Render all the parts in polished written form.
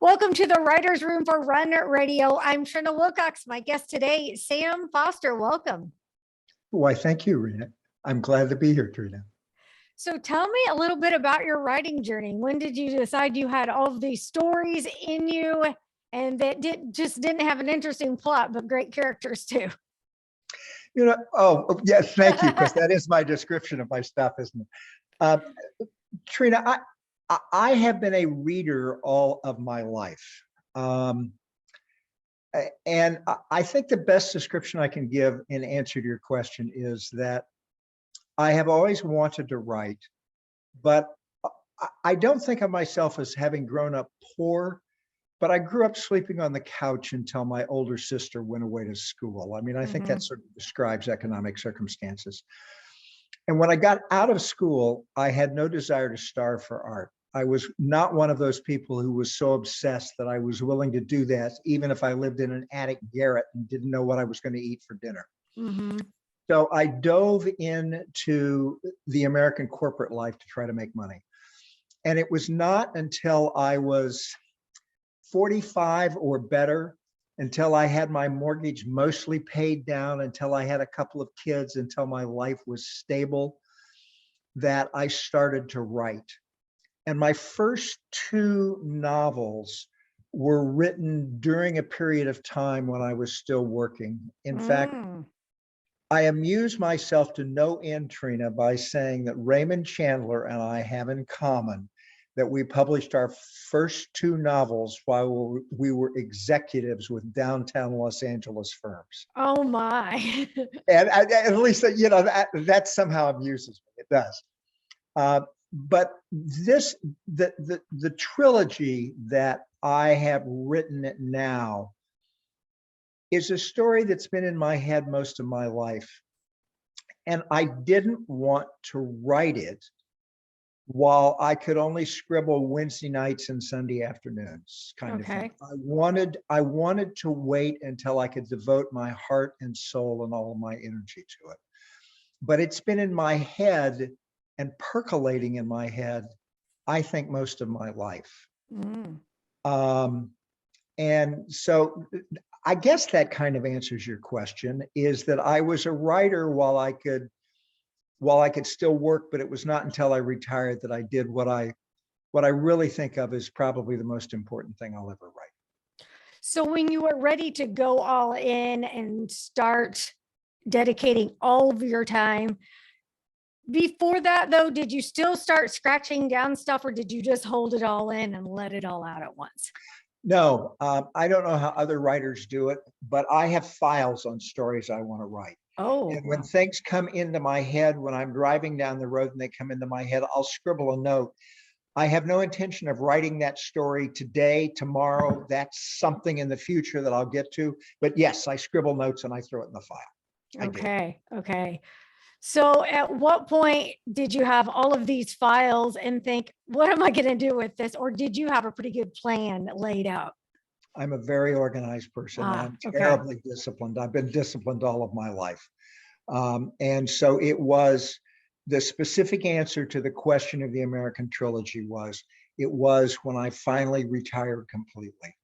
Welcome to the Writers Room for Run Radio. I'm Trina Wilcox. My guest today, Sam Foster. Welcome. Why, thank you, Rena. I'm glad to be here, Trina. So tell me a little bit about your writing journey. When did you decide you had all of these stories in you and that just didn't have an interesting plot, but great characters too? Yes, thank you, because that is my description of my stuff, isn't it? Trina, I have been a reader all of my life. And I think the best description I can give in answer to your question is that I have always wanted to write, but I don't think of myself as having grown up poor, but I grew up sleeping on the couch until my older sister went away to school. I mean, I think that sort of describes economic circumstances. And when I got out of school, I had no desire to starve for art. I was not one of those people who was so obsessed that I was willing to do that, even if I lived in an attic garret and didn't know what I was going to eat for dinner. So I dove into the American corporate life to try to make money. And it was not until I was 45 or better, until I had my mortgage mostly paid down, until I had a couple of kids, until my life was stable, that I started to write. And my first two novels were written during a period of time when I was still working. In fact, I amuse myself to no end, Trina, by saying that Raymond Chandler and I have in common that we published our first two novels while we were executives with downtown Los Angeles firms. Oh my. And at least, that somehow amuses me. It does. But the trilogy that I have written now is a story that's been in my head most of my life. And I didn't want to write it while I could only scribble Wednesday nights and Sunday afternoons, kind of thing. I wanted to wait until I could devote my heart and soul and all of my energy to it. But it's been in my head and percolating in my head, I think, most of my life. And so I guess that kind of answers your question, is that I was a writer while I could still work, but it was not until I retired that I did what I really think of as probably the most important thing I'll ever write. So when you were ready to go all in and start dedicating all of your time, before that though, did you still start scratching down stuff, or did you just hold it all in and let it all out at once? No, I don't know how other writers do it, but I have files on stories I want to write. And when things come into my head, when I'm driving down the road and they come into my head, I'll scribble a note. I have no intention of writing that story today, tomorrow. That's something in the future that I'll get to. But yes, I scribble notes and I throw it in the file. Okay. So at what point did you have all of these files and think, what am I going to do with this? Or did you have a pretty good plan laid out? I'm a very organized person. I'm terribly disciplined. I've been disciplined all of my life. And so it was the specific answer to the question of the American trilogy it was when I finally retired completely.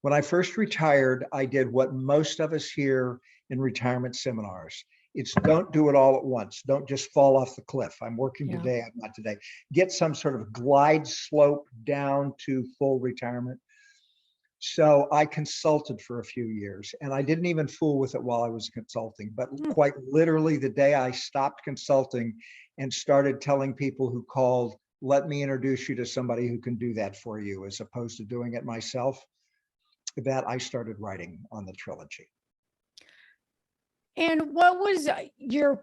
When I first retired, I did what most of us hear in retirement seminars. It's don't do it all at once. Don't just fall off the cliff. I'm working today, I'm not today. Get some sort of glide slope down to full retirement. So I consulted for a few years, and I didn't even fool with it while I was consulting, but quite literally the day I stopped consulting and started telling people who called, let me introduce you to somebody who can do that for you, as opposed to doing it myself, that I started writing on the trilogy. And what was you're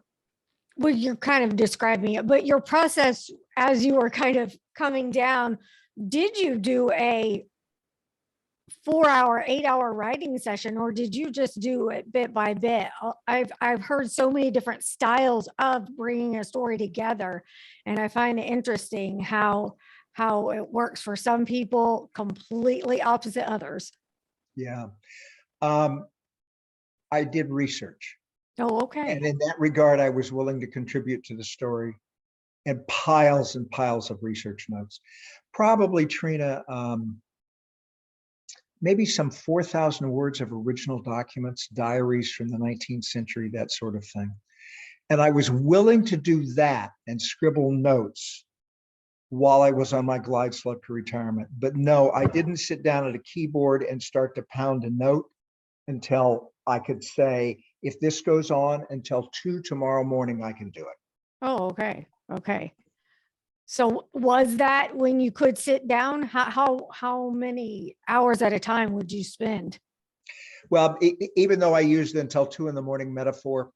kind of describing it, but your process as you were kind of coming down, did you do a 4-hour, 8-hour writing session, or did you just do it bit by bit? I've heard so many different styles of bringing a story together, and I find it interesting how it works for some people, completely opposite others. Yeah. I did research. Oh, okay. And in that regard, I was willing to contribute to the story, and piles of research notes. Probably, Trina, maybe some 4,000 words of original documents, diaries from the 19th century, that sort of thing. And I was willing to do that and scribble notes while I was on my glide slope to retirement. But no, I didn't sit down at a keyboard and start to pound a note until I could say, if this goes on until 2 tomorrow morning, I can do it. Oh, okay. Okay. So was that when you could sit down? How many hours at a time would you spend? Well, even though I used the until 2 in the morning metaphor,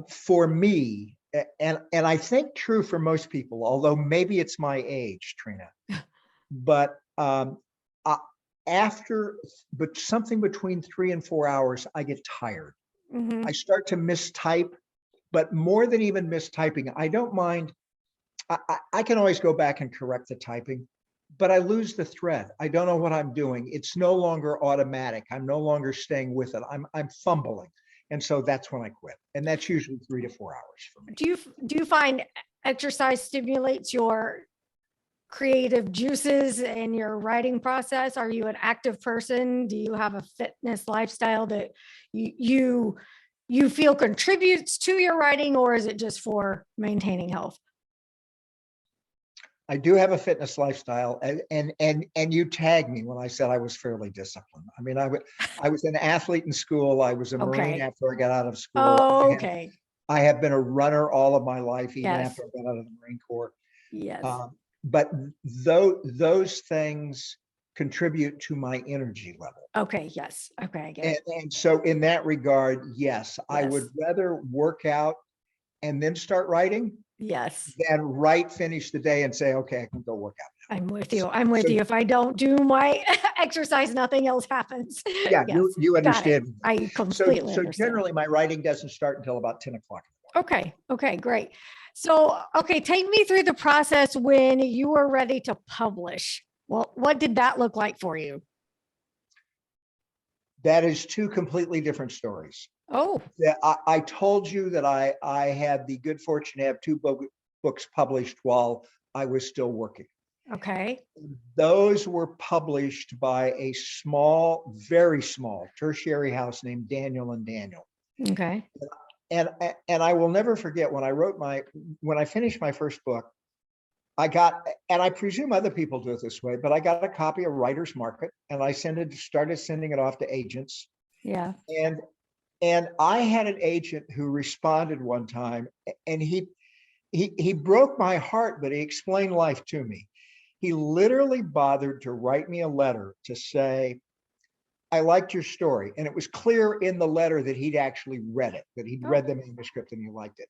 for me, and I think true for most people, although maybe it's my age, Trina, but after something between 3 and 4 hours, I get tired. Mhm. I start to mistype, but more than even mistyping, I don't mind. I can always go back and correct the typing, but I lose the thread. I don't know what I'm doing. It's no longer automatic. I'm no longer staying with it. I'm fumbling. And so that's when I quit. And that's usually 3 to 4 hours for me. Do you find exercise stimulates your creative juices in your writing process? Are you an active person? Do you have a fitness lifestyle that you feel contributes to your writing, or is it just for maintaining health? I do have a fitness lifestyle, and you tagged me when I said I was fairly disciplined. I mean, I was an athlete in school. I was a Marine Okay. after I got out of school. Oh, okay. I have been a runner all of my life, even Yes. after I got out of the Marine Corps. Yes. But those things contribute to my energy level. Okay. Yes. Okay. I get it. And so in that regard, yes, I would Yes. rather work out and then start writing Yes. than write, finish the day and say, okay, I can go work out. I'm with you. I'm with So- you. If I don't do my exercise, nothing else happens. Yeah, Yes. you Got it. understand. I So, completely so understand. generally my writing doesn't start until about 10 o'clock. Okay. Okay. Great. So, okay, take me through the process when you were ready to publish. Well, what did that look like for you? That is two completely different stories. Oh, Yeah, I told you that I had the good fortune to have two books published while I was still working. okay. Those were published by a small, very small tertiary house named Daniel and Daniel. Okay. And I will never forget when I finished my first book, I got, and I presume other people do it this way, but I got a copy of Writer's Market and I started sending it off to agents. Yeah. And I had an agent who responded one time, and he broke my heart, but he explained life to me. He literally bothered to write me a letter to say, I liked your story. And it was clear in the letter that he'd actually read it, that he'd read the manuscript and he liked it.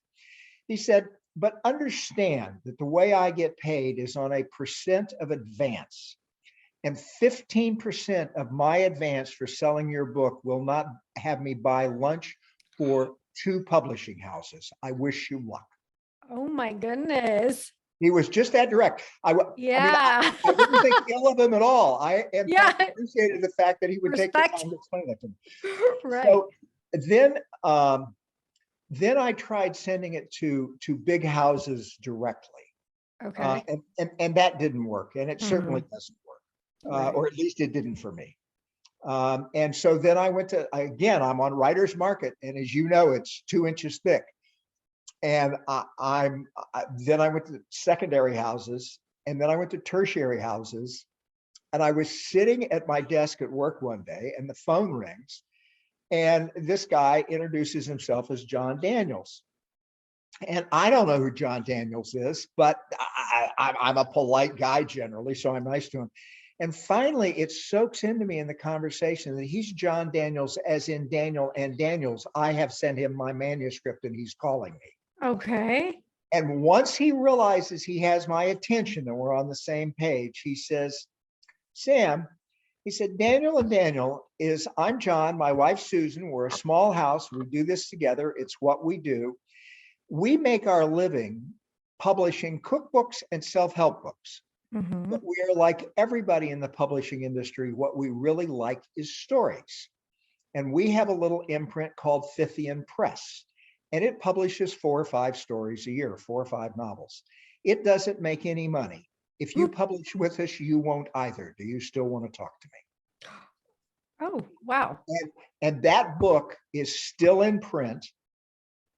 He said, but understand that the way I get paid is on a percent of advance. And 15% of my advance for selling your book will not have me buy lunch for 2 publishing houses. I wish you luck. Oh my goodness. He was just that direct. Yeah. I didn't think ill of him at all. I Yeah. appreciated the fact that he would take the Respect. time to explain that to me. Right. So then I tried sending it to big houses directly. Okay. And that didn't work. And it certainly doesn't work. Right. Or at least it didn't for me. And so then I went to, again, I'm on Writer's Market. And as you know, it's 2 inches thick. And then I went to secondary houses, and then I went to tertiary houses. And I was sitting at my desk at work one day and the phone rings. And this guy introduces himself as John Daniels. And I don't know who John Daniels is, but I'm a polite guy generally, so I'm nice to him. And finally, it soaks into me in the conversation that he's John Daniels, as in Daniel and Daniels. I have sent him my manuscript and he's calling me. Okay. And once he realizes he has my attention and we're on the same page, he says, Sam, he said, Daniel and Daniel is, I'm John, my wife Susan, we're a small house. We do this together. It's what we do. We make our living publishing cookbooks and self-help books. Mhm. But we are like everybody in the publishing industry. What we really like is stories. And we have a little imprint called Fithian Press, and it publishes 4 or 5 stories a year, 4 or 5 novels. It doesn't make any money. If you publish with us, you won't either. Do you still want to talk to me? Oh, wow. And that book is still in print.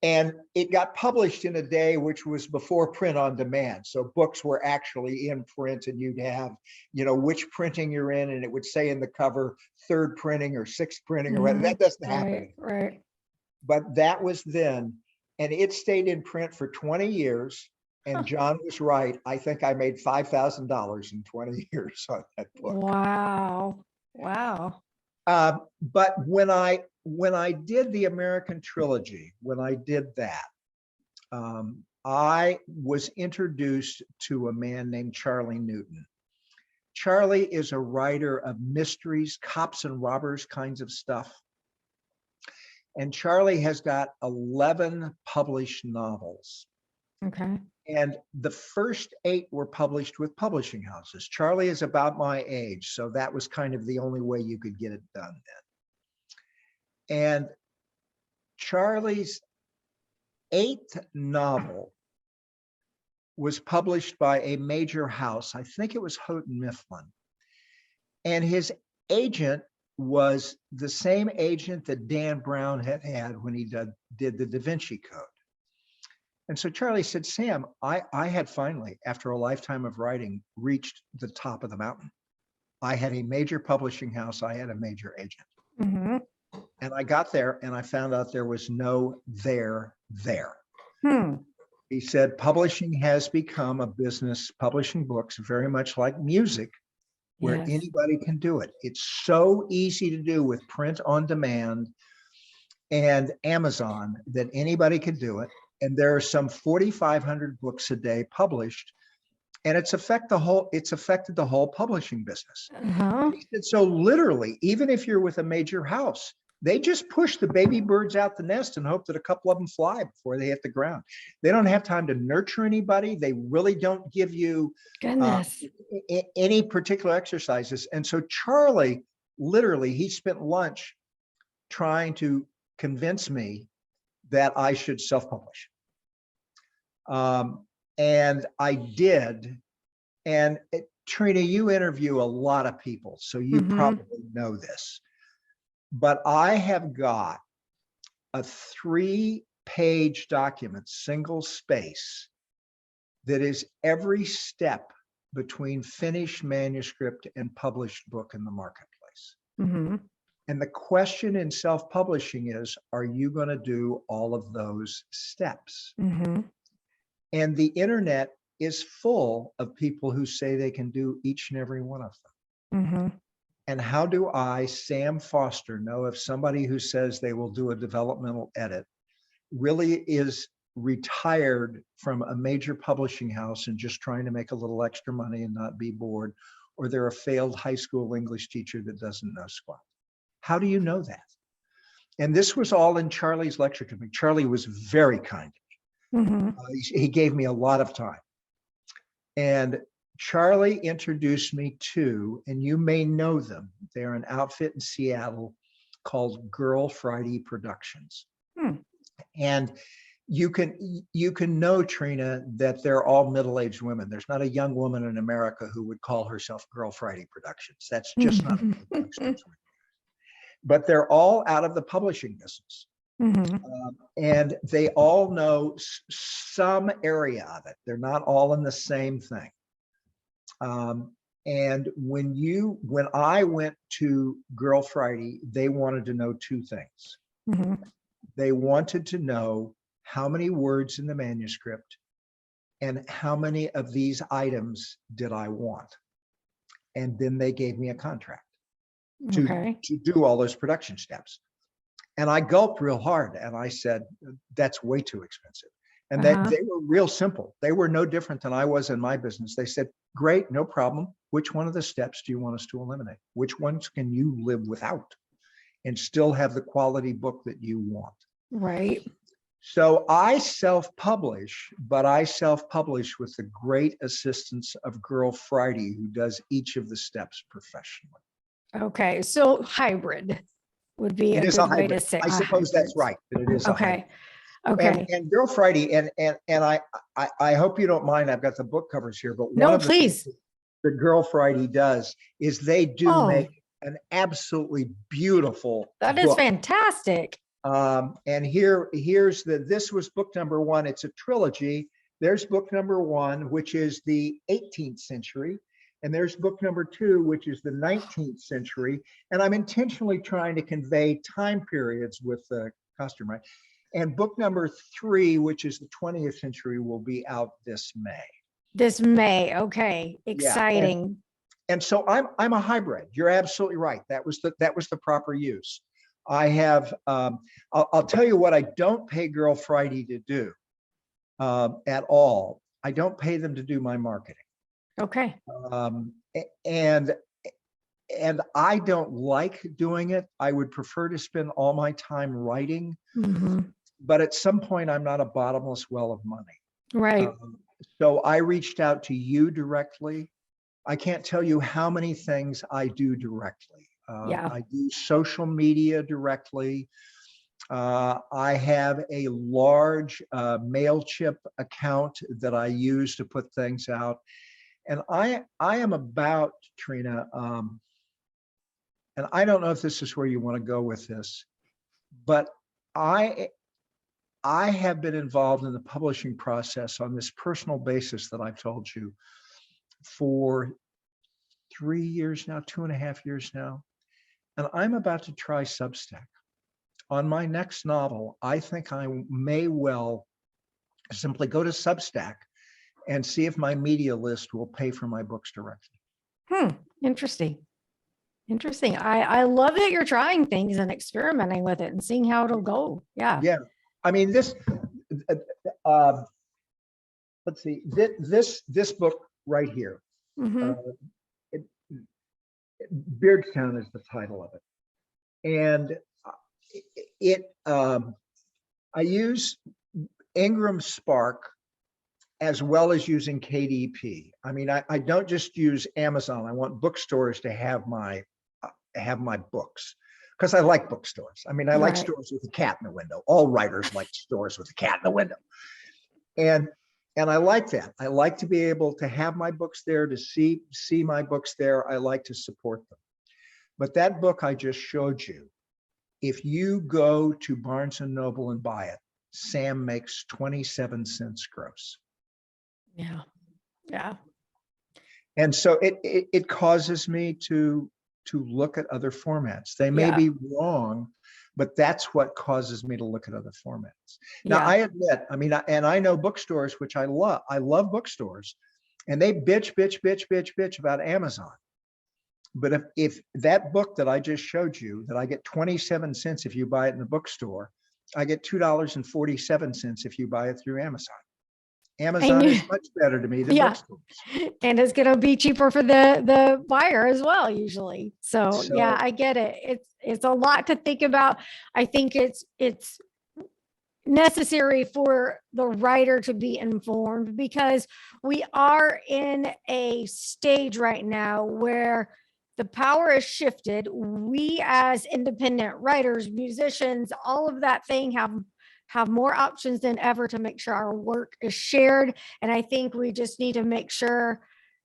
And it got published in a day which was before print on demand. So books were actually in print, and you'd have, which printing you're in, and it would say in the cover, third printing or sixth printing or whatever. Mhm. That doesn't happen Right, anymore. right. But that was then, and it stayed in print for 20 years. Huh. And John was right. I think I made $5,000 in 20 years on that book. Wow. Wow. But when I did the American trilogy, when I did that, I was introduced to a man named Charlie Newton. Charlie is a writer of mysteries, cops and robbers kinds of stuff. And Charlie has got 11 published novels. Okay. And the first 8 were published with publishing houses. Charlie is about my age, so that was kind of the only way you could get it done then. And Charlie's 8th novel was published by a major house. I think it was Houghton Mifflin. And his agent was the same agent that Dan Brown had when he did the Da Vinci Code. And so Charlie said, Sam, I had finally, after a lifetime of writing, reached the top of the mountain. I had a major publishing house. I had a major agent. Mm-hmm. And I got there and I found out there was no there. Hmm. He said, publishing has become a business, publishing books, very much like music, where Yes. anybody can do it. It's so easy to do with print on demand and Amazon that anybody can do it. And there are some 4,500 books a day published, and it's affected the whole publishing business. Uh-huh. He said, so literally, even if you're with a major house, they just push the baby birds out the nest and hope that a couple of them fly before they hit the ground. They don't have time to nurture anybody. They really don't give you Goodness. any particular exercises. And so Charlie, literally, he spent lunch trying to convince me that I should self-publish. And I did. And Trina, you interview a lot of people, so you Mhm. probably know this. But I have got a 3-page document, single space, that is every step between finished manuscript and published book in the marketplace. Mm-hmm. And the question in self-publishing is, are you going to do all of those steps? Mm-hmm. And the internet is full of people who say they can do each and every one of them. Mm-hmm. And how do I, Sam Foster, know if somebody who says they will do a developmental edit really is retired from a major publishing house and just trying to make a little extra money and not be bored, or they're a failed high school English teacher that doesn't know squat? How do you know that? And this was all in Charlie's lecture to me. Charlie was very kind. Mm-hmm. He gave me a lot of time. And Charlie introduced me to, and you may know them, they're an outfit in Seattle called Girl Friday Productions. Hmm. And you can know, Trina, that they're all middle-aged women. There's not a young woman in America who would call herself Girl Friday Productions. That's just not. But they're all out of the publishing business. Mm-hmm. And they all know some area of it. They're not all in the same thing. And when I went to Girl Friday, they wanted to know 2 things. Mm-hmm. They wanted to know how many words in the manuscript and how many of these items did I want. And then they gave me a contract to do all those production steps. And I gulped real hard and I said, that's way too expensive. And that they were real simple. They were no different than I was in my business. They said, great, no problem. Which one of the steps do you want us to eliminate? Which ones can you live without and still have the quality book that you want? Right. So I self-publish, but I self-publish with the great assistance of Girl Friday, who does each of the steps professionally. Okay. So hybrid would be It a is good a way to hybrid. say. I suppose that's right. That it is a hybrid. Okay. And Girl Friday, and I hope you don't mind, I've got the book covers here, but one No, of the please. things that Girl Friday does is they do make an absolutely beautiful That is book. fantastic. And this was book number one. It's a trilogy. There's book number one, which is the 18th century. And there's book number two, which is the 19th century. And I'm intentionally trying to convey time periods with the costume, right? And book number three, which is the 20th century, will be out this May. This May. Okay. Yeah, Exciting. and so I'm a hybrid. You're absolutely right. That was the proper use. I have, I'll tell you what I don't pay Girl Friday to do at all. I don't pay them to do my marketing. Okay. And I don't like doing it. I would prefer to spend all my time writing, but at some point I'm not a bottomless well of money. Right. So I reached out to you directly. I can't tell you how many things I do directly. Yeah. I do social media directly. I have a large MailChimp account that I use to put things out. And I am about, Trina, and I don't know if this is where you want to go with this, but I have been involved in the publishing process on this personal basis that I've told you for 3 years now, 2.5 years now. And I'm about to try Substack. On my next novel, I think I may well simply go to Substack and see if my media list will pay for my books directly. Interesting. Interesting. I love that you're trying things and experimenting with it and seeing how it'll go. Yeah. Yeah. I mean, let's see, this book right here, Beardstown is the title of it. And I use Ingram Spark as well as using KDP. I mean, I don't just use Amazon. I want bookstores to have my books because I like bookstores. I mean, I like stores with a cat in the window. All writers like stores with a cat in the window. And I like that. I like to be able to have my books there, to see my books there. I like to support them. But that book I just showed you, if you go to Barnes and Noble and buy it, Sam makes 27 cents gross. Yeah. Yeah. And so it causes me to look at other formats. They may be wrong, but that's what causes me to look at other formats. Now, I admit, I mean, and I know bookstores, which I love. I love bookstores, and they bitch about Amazon. But if that book that I just showed you, that I get 27 cents if you buy it in the bookstore, I get $2.47 if you buy it through Amazon. Amazon is much better to me than bookstores. And it's going to be cheaper for the buyer as well, usually. So yeah, I get it. It's a lot to think about. I think it's necessary for the writer to be informed, because we are in a stage right now where the power is shifted. We as independent writers, musicians, all of that thing have more options than ever to make sure our work is shared. And I think we just need to make sure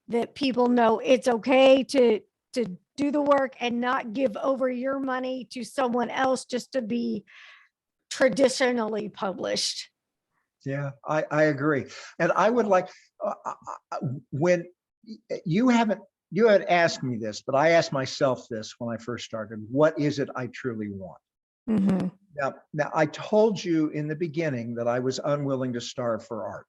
that people know it's okay to do the work and not give over your money to someone else just to be traditionally published. Yeah, I agree. And I would like, when you had asked me this, but I asked myself this when I first started, what is it I truly want? Now, I told you in the beginning that I was unwilling to starve for art.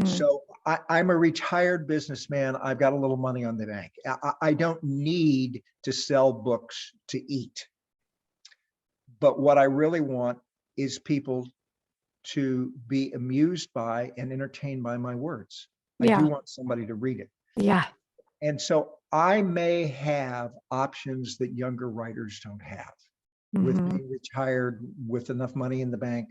So I'm a retired businessman. I've got a little money on the bank. I don't need to sell books to eat. But what I really want is people to be amused by and entertained by my words. I do want somebody to read it. Yeah. And so I may have options that younger writers don't have, with being retired with enough money in the bank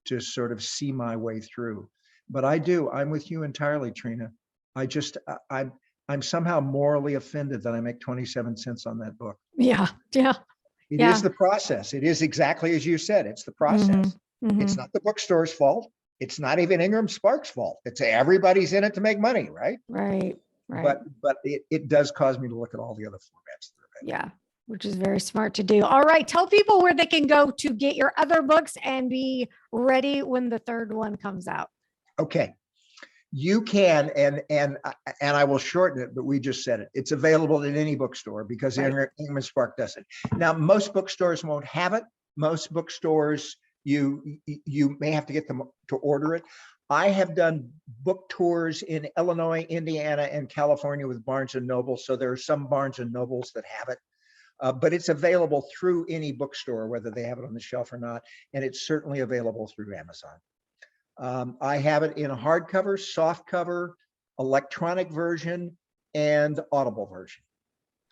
to sort of see my way through. But I'm with you entirely, Trina. I'm somehow morally offended that I make 27 cents on that book. Yeah. It is the process. It is exactly as you said. It's the process. It's not the bookstore's fault. It's not even Ingram Spark's fault. It's everybody's in it to make money, right? Right. But it does cause me to look at all the other formats that are available. which is very smart to do. All right. Tell people where they can go to get your other books and be ready when the third one comes out. Okay. You can, and I will shorten it, but we just said it. It's available in any bookstore because Right. Ingram Spark does it. Now, most bookstores won't have it. Most bookstores, you may have to get them to order it. I have done book tours in Illinois, Indiana, and California with Barnes and Noble. So there are some Barnes and Nobles that have it. But it's available through any bookstore, whether they have it on the shelf or not. And it's certainly available through Amazon. I have it in a hardcover, soft cover, electronic version, and Audible version.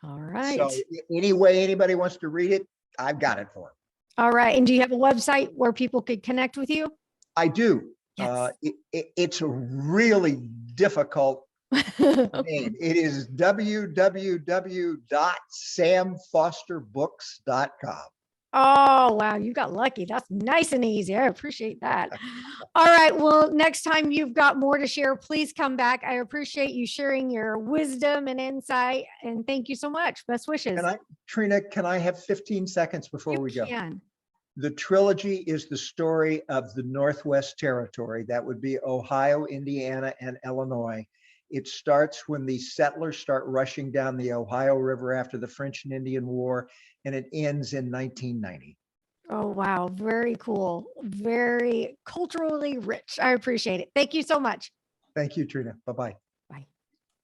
All right. So any way anybody wants to read it, I've got it for them. All right. And do you have a website where people could connect with you? I do. Yes. It's a really difficult name. It is www.samfosterbooks.com. Oh, wow. You got lucky. That's nice and easy. I appreciate that. All right. Well, next time you've got more to share, please come back. I appreciate you sharing your wisdom and insight. And thank you so much. Best wishes. Trina, can I have 15 seconds before You we go? can. The trilogy is the story of the Northwest Territory. That would be Ohio, Indiana, and Illinois. It starts when the settlers start rushing down the Ohio River after the French and Indian War, and it ends in 1990. Oh, wow. Very cool. Very culturally rich. I appreciate it. Thank you so much. Thank you, Trina. Bye-bye.